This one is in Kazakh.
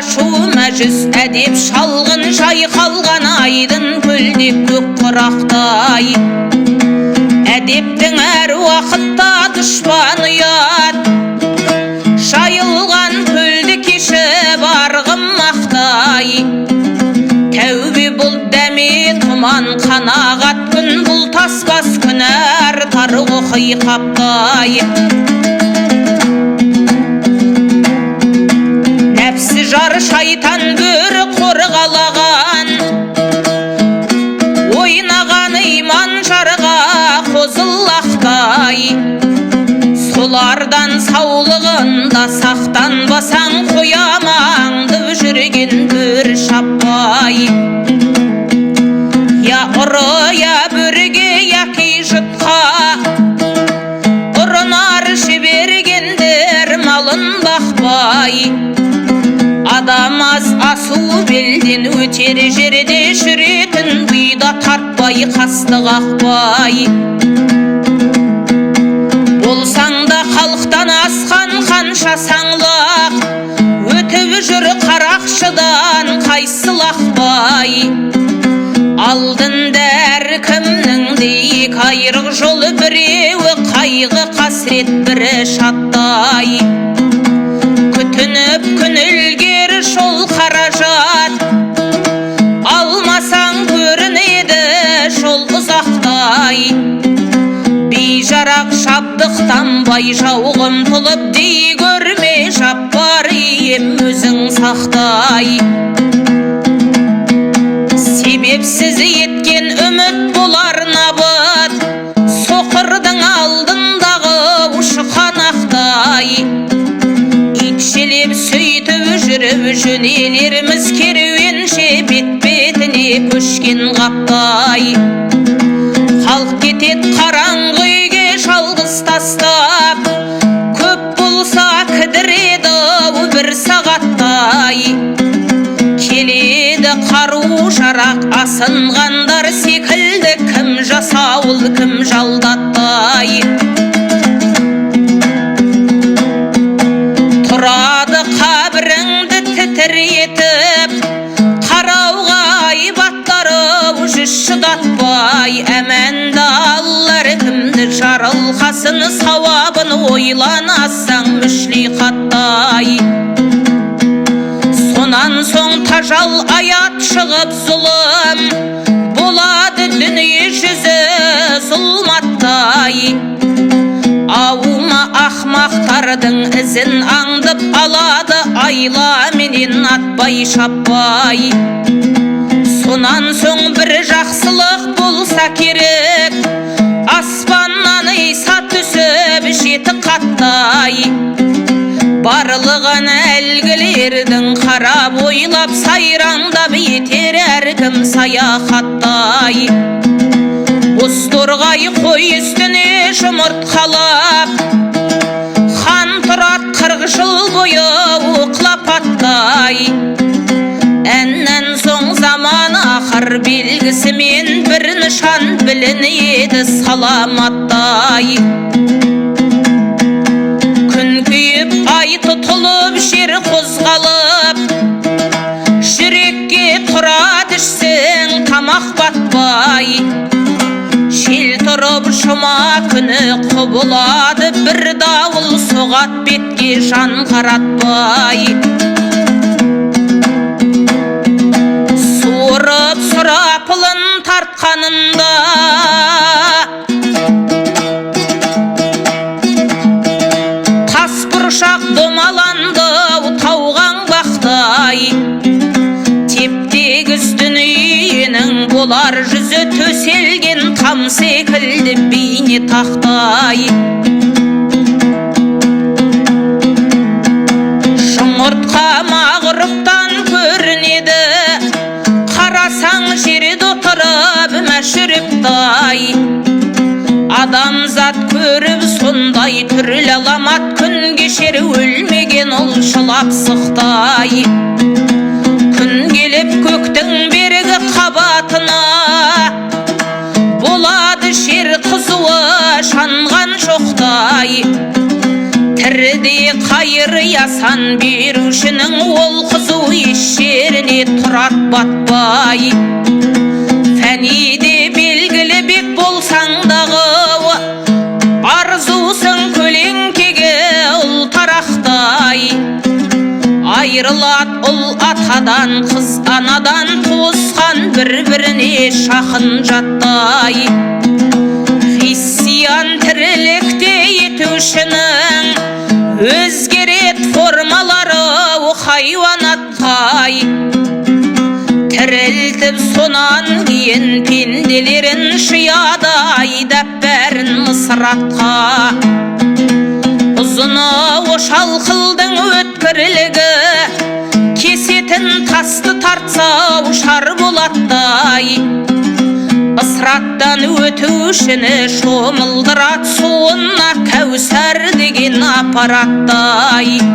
ашу мәжіс әдеп шалғын шайқалған айдын көлдеп көк құрақтай. Әдептің әр уақытта дұшпан ұят, шайылған көлді кешіп арғым мақтай. Тәубе бұл дәме тұман қанағат күн, бұл таспас күн әр тары оқи қаптай. Нәпсі жар шайтан бөрі қорғалаған, ойнаған иман жарға қозылақтай. Солардан саулығында сақтанбасаң, қоямаңды жүрген бір шаппай. Я ұры, я бүрге, яки жұтқа, ұрынар жібергендер малын бақпай. Адам аз асу белден өтер жерде жүретін, бұйда тартпай қастық ақпай. Болсаң да халықтан асқан қанша саңлақ, өтіп жүр қарақшыдан қайсылақпай. Алдында әркімнің де екі айрық жолы, біреуі қайғы қасірет, бірі шаттай. Күтініп күн ілгері жол қаражат, алмасаң көрінеді жол ұзақтай. Бейжарақ жабдықтанбай жауғым тұлып, дей көрме жаппар ием өзің сақтай. Себепсіз еткен үміт болар набыт, соқырдың алдындағы ұшқан ақтай. Итшелеп сөйтіп жүріп жөнелерміз, керуенше бет-бетіне көшкен қаптай. Халық кетет қараңғы үйге жалғыз тастап, көп болса кідіреді бір сағаттай. Келеді қару жарақ асынғандар секілді, кім жасауыл кім жалдаттай. Тұрады қабіріңді тітір етіп, қарауға айбаттары жүз шыдатпай. Әмәнді аллар кімді жарылқасын, сауабын ойланасаң мүшлиқаттай. Сонан соң тажал аят шығып зұлым, болады дүние жүзі зұлматтай. Аума ақмақтардың ізін аңдып алады, айла менен атпай шаппай. Сонан соң бір жақсылық болса керек, аспаннан иса түсіп жеті қаттай. Барлығын әлгілердің қарап ойлап, сайраңдап етер әркім саяхаттай. Бозторғай қой үстіне жұмыртқалап, хан тұрат 40 жыл бойы оқлап аттай. Әннен соң заман ақыр белгісімен, бір нышан білінеді саламаттай. Күн күйіп ай тұтылып жер қозғалып, жүрекке тұра düşсең тамақ батпай. Жел тұрып жұма күні құбылады, бір дауыл соғат бетке жан қаратпай. Суырып сұрапылын тартқанында, тас бұршақ домаланды тауған бақтай. Тептегіз дүниенің болар жүзі, төселген там секілді бейне тақтай. Жұмыртқа мағұрыптан көрінеді, қарасаң жерде отырып мәшіріптай. Адамзат көріп сондай түрлі аламат, күн кешер өлмеген ол жылап сықтай. Күн келіп көктің бергі қабатына, болады жер қызуы шанған жоқтай. Тіріде қайыр ясан берушінің, ол қызу еш жеріне тұрат батпай. Фәниде белгілі бек болсаң дағы, арзусың көлеңкеге ұл тарақтай. Айрылат ұл атадан, қыз анадан, туысқан бір-біріне шақын жаттай. Христиан тірілікте етушінің өзгерет формалары хайуанаттай. Тірілтіп сонан кейін пенделерін шияда айдап бәрін мысыратқа. Ұзыны ошал қылдың өткірлігі, кесетін тасты тартса ұшар болаттай. Ысыраттан өтушіні шомылдырат суына Кәусар деген апараттай.